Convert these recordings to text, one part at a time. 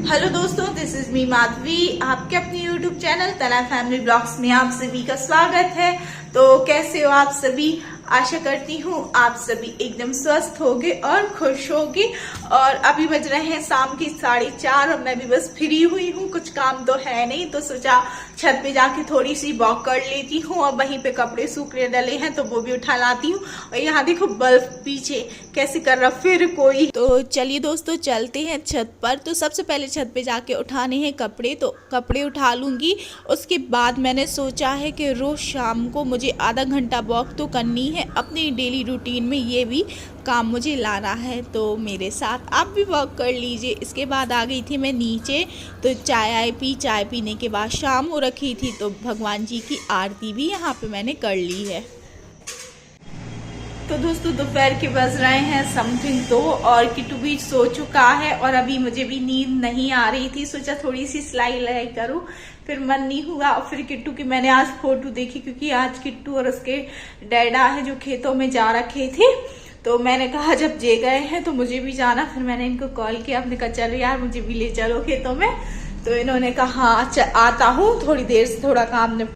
Hello दोस्तों, this is me Madhavi. आपके अपने यूट्यूब चैनल तना फैमिली ब्लॉग्स में आप सभी का स्वागत है। तो कैसे हो आप सभी? आशा करती हूँ आप सभी एकदम स्वस्थ होगे और खुश होगे। और अभी बज रहे हैं शाम की 4:30 और मैं भी बस फ्री हुई हूँ, कुछ काम तो है नहीं, तो सोचा छत पे जाके थोड़ी सी वॉक कर लेती हूँ। और वहीं पे कपड़े सूखने डले हैं तो वो भी उठा लाती हूँ। और यहाँ देखो बल्ब पीछे कैसे कर रहा फिर कोई। तो चलिए दोस्तों, चलते हैं छत पर। तो सबसे पहले छत पे जाके उठाने हैं कपड़े, तो कपड़े उठा लूँगी। उसके बाद मैंने सोचा है कि रोज़ शाम को मुझे आधा घंटा वॉक तो करनी है। अपनी डेली रूटीन में ये भी काम मुझे लाना है, तो मेरे साथ आप भी वॉक कर लीजिए। इसके बाद आ गई थी मैं नीचे, तो चाय पीने के बाद शाम हो रखी थी, तो भगवान जी की आरती भी यहाँ पे मैंने कर ली है। तो दोस्तों दोपहर के बज रहे हैं समथिंग 2 और किट्टू भी सो चुका है। और अभी मुझे भी नींद नहीं आ रही थी, सोचा थोड़ी सी सिलाई करूं, फिर मन नहीं हुआ। और फिर किट्टू की मैंने आज फोटो देखी, क्योंकि आज किट्टू और उसके डैडा है जो खेतों में जा रखे थे। तो मैंने कहा जब जे गए हैं तो मुझे भी जाना। फिर मैंने इनको कॉल किया, आपने कहा चलो यार मुझे भी ले चलो खेतों में। तो इन्होंने कहा हाँ आता हूँ, थोड़ी देर से थोड़ा काम निपटा।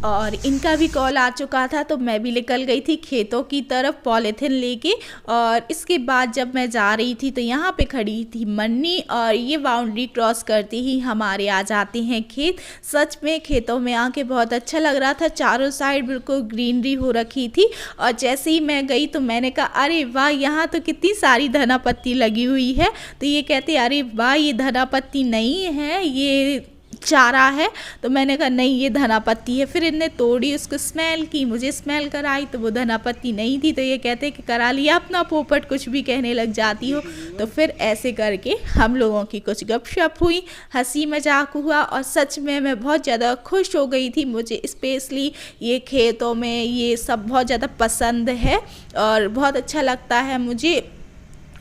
और इनका भी कॉल आ चुका था, तो मैं भी निकल गई थी खेतों की तरफ पॉलीथिन लेके। और इसके बाद जब मैं जा रही थी तो यहाँ पे खड़ी थी मन्नी, और ये बाउंड्री क्रॉस करते ही हमारे आ जाते हैं खेत। सच में खेतों में आके बहुत अच्छा लग रहा था, चारों साइड बिल्कुल ग्रीनरी हो रखी थी। और जैसे ही मैं गई तो मैंने कहा अरे वाह, यहाँ तो कितनी सारी धना पत्ती लगी हुई है। तो ये कहते अरे वाह, ये धना पत्ती नहीं है, ये चारा है। तो मैंने कहा नहीं, ये धना पत्ती है। फिर इनने तोड़ी, उसको स्मेल की, मुझे स्मेल कराई, तो वो धना पत्ती नहीं थी। तो ये कहते कि करा लिया अपना पोपट, कुछ भी कहने लग जाती हो। तो फिर ऐसे करके हम लोगों की कुछ गपशप हुई, हंसी मजाक हुआ। और सच में मैं बहुत ज़्यादा खुश हो गई थी। मुझे स्पेशली ये खेतों में ये सब बहुत ज़्यादा पसंद है और बहुत अच्छा लगता है मुझे।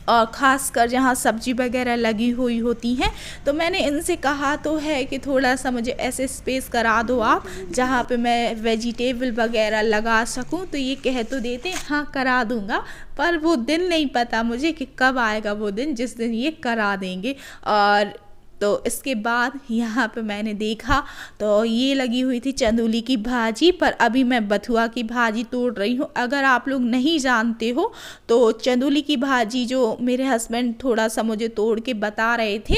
और ख़ासकर जहाँ सब्जी वगैरह लगी हुई होती हैं, तो मैंने इनसे कहा तो है कि थोड़ा सा मुझे ऐसे स्पेस करा दो आप, जहाँ पे मैं वेजिटेबल वगैरह लगा सकूँ। तो ये कह तो देते हाँ करा दूँगा, पर वो दिन नहीं पता मुझे कि कब आएगा वो दिन जिस दिन ये करा देंगे। और तो इसके बाद यहाँ पे मैंने देखा तो ये लगी हुई थी चंदूली की भाजी, पर अभी मैं बथुआ की भाजी तोड़ रही हूँ। अगर आप लोग नहीं जानते हो तो चंदूली की भाजी जो मेरे हस्बैंड थोड़ा सा मुझे तोड़ के बता रहे थे,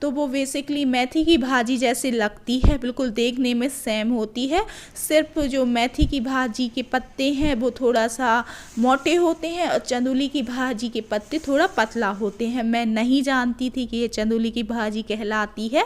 तो वो बेसिकली मेथी की भाजी जैसे लगती है, बिल्कुल देखने में सेम होती है। सिर्फ जो मेथी की भाजी के पत्ते हैं वो थोड़ा सा मोटे होते हैं और चंदूली की भाजी के पत्ते थोड़ा पतला होते हैं। मैं नहीं जानती थी कि ये चंदूली की भाजी कहलाती है,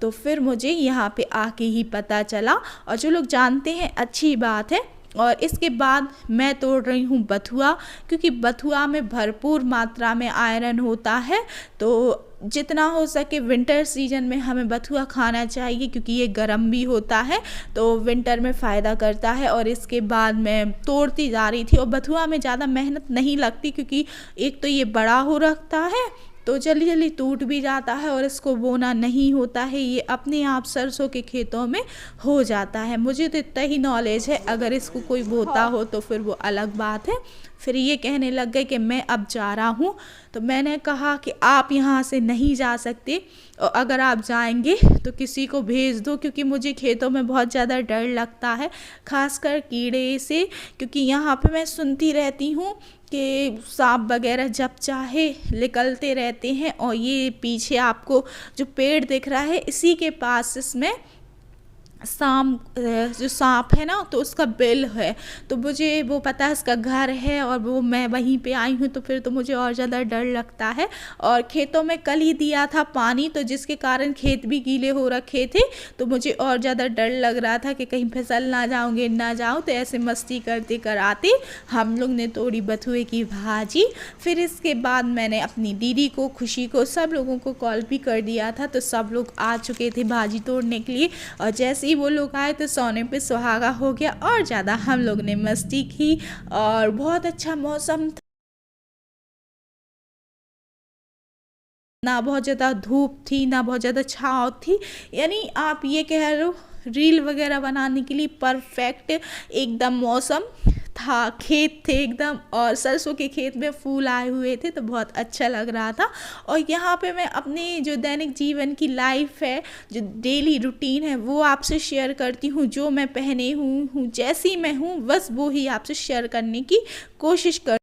तो फिर मुझे यहाँ पे आके ही पता चला। और जो लोग जानते हैं अच्छी बात है। और इसके बाद मैं तोड़ रही हूँ बथुआ, क्योंकि बथुआ में भरपूर मात्रा में आयरन होता है। तो जितना हो सके विंटर सीजन में हमें बथुआ खाना चाहिए, क्योंकि ये गर्म भी होता है, तो विंटर में फ़ायदा करता है। और इसके बाद मैं तोड़ती जा रही थी। और बथुआ में ज़्यादा मेहनत नहीं लगती, क्योंकि एक तो ये बड़ा हो रखता है तो जल्दी जल्दी टूट भी जाता है, और इसको बोना नहीं होता है, ये अपने आप सरसों के खेतों में हो जाता है। मुझे तो इतना ही नॉलेज है, अगर इसको कोई बोता हो तो फिर वो अलग बात है। फिर ये कहने लग गए कि मैं अब जा रहा हूँ। तो मैंने कहा कि आप यहाँ से नहीं जा सकते, और अगर आप जाएंगे तो किसी को भेज दो, क्योंकि मुझे खेतों में बहुत ज़्यादा डर लगता है, खासकर कीड़े से। क्योंकि यहाँ पे मैं सुनती रहती हूँ कि सांप वगैरह जब चाहे निकलते रहते हैं। और ये पीछे आपको जो पेड़ दिख रहा है, इसी के पास इसमें जो सांप है ना, तो उसका बिल है। तो मुझे वो पता है, उसका घर है, और वो मैं वहीं पे आई हूँ, तो फिर तो मुझे और ज़्यादा डर लगता है। और खेतों में कल ही दिया था पानी, तो जिसके कारण खेत भी गीले हो रखे थे, तो मुझे और ज़्यादा डर लग रहा था कि कहीं फिसल ना जाऊँ, गिर ना जाऊँ। तो ऐसे मस्ती करते कराते हम लोग ने तोड़ी बथुए की भाजी। फिर इसके बाद मैंने अपनी दीदी को, खुशी को, सब लोगों को कॉल भी कर दिया था, तो सब लोग आ चुके थे भाजी तोड़ने के लिए। और जैसे ही वो लोग आए तो सोने पे सुहागा हो गया, और ज़्यादा हम लोग ने मस्ती की। और बहुत अच्छा मौसम था, ना बहुत ज़्यादा धूप थी ना बहुत ज़्यादा छाँव थी। यानी आप ये कह रहे हो रील वगैरह बनाने के लिए परफेक्ट एकदम मौसम था, खेत थे एकदम, और सरसों के खेत में फूल आए हुए थे तो बहुत अच्छा लग रहा था। और यहाँ पे मैं अपनी जो दैनिक जीवन की लाइफ है, जो डेली रूटीन है, वो आपसे शेयर करती हूँ। जो मैं पहने हूँ, जैसी मैं हूँ, बस वो ही आपसे शेयर करने की कोशिश कर,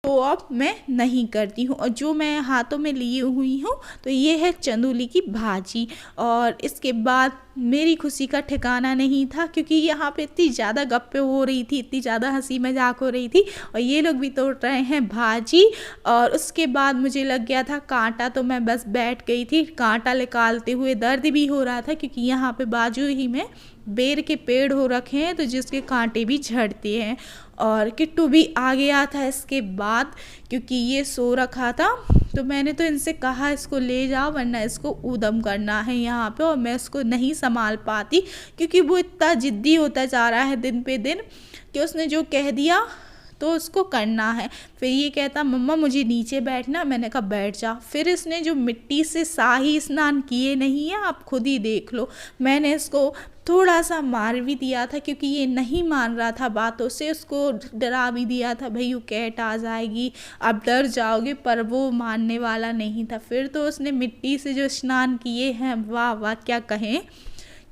तो अब मैं नहीं करती हूँ। और जो मैं हाथों में लिए हुई हूँ तो ये है चंदौली की भाजी। और इसके बाद मेरी खुशी का ठिकाना नहीं था, क्योंकि यहाँ पे इतनी ज़्यादा गप्पे हो रही थी, इतनी ज़्यादा हंसी मजाक हो रही थी, और ये लोग भी तोड़ रहे हैं भाजी। और उसके बाद मुझे लग गया था कांटा, तो मैं बस बैठ गई थी कांटा निकालते हुए। दर्द भी हो रहा था क्योंकि यहाँ पे बाजू ही में बेर के पेड़ हो रखे हैं तो जिसके कांटे भी झड़ते हैं। और किट्टू भी आ गया था इसके बाद, क्योंकि ये सो रखा था। तो मैंने तो इनसे कहा इसको ले जाओ, वरना इसको ऊधम करना है यहाँ पे, और मैं इसको नहीं संभाल पाती, क्योंकि वो इतना ज़िद्दी होता जा रहा है दिन पे दिन कि उसने जो कह दिया तो उसको करना है। फिर ये कहता मम्मा मुझे नीचे बैठना, मैंने कहा बैठ जा। फिर इसने जो मिट्टी से शाही स्नान किए नहीं है, आप खुद ही देख लो। मैंने इसको थोड़ा सा मार भी दिया था, क्योंकि ये नहीं मान रहा था बातों से। उसको डरा भी दिया था, भैया कैट आ जाएगी, आप डर जाओगे, पर वो मानने वाला नहीं था। फिर तो उसने मिट्टी से जो स्नान किए हैं, वाह वाह क्या कहें,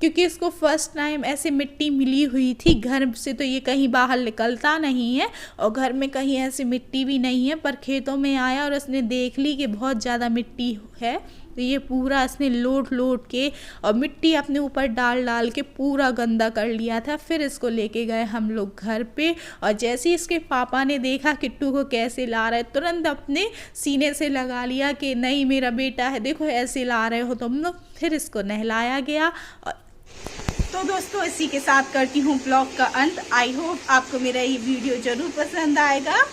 क्योंकि इसको फर्स्ट टाइम ऐसे मिट्टी मिली हुई थी। घर से तो ये कहीं बाहर निकलता नहीं है, और घर में कहीं ऐसी मिट्टी भी नहीं है, पर खेतों में आया और उसने देख ली कि बहुत ज़्यादा मिट्टी है, तो ये पूरा इसने लोट के और मिट्टी अपने ऊपर डाल के पूरा गंदा कर लिया था। फिर इसको लेके गए हम लोग घर पे, और जैसे ही इसके पापा ने देखा किट्टू को कैसे ला रहे, तुरंत अपने सीने से लगा लिया कि नहीं मेरा बेटा है, देखो ऐसे ला रहे हो तुम लोग। फिर इसको नहलाया गया। तो दोस्तों इसी के साथ करती हूँ ब्लॉग का अंत। आई होप आपको मेरा ये वीडियो ज़रूर पसंद आएगा।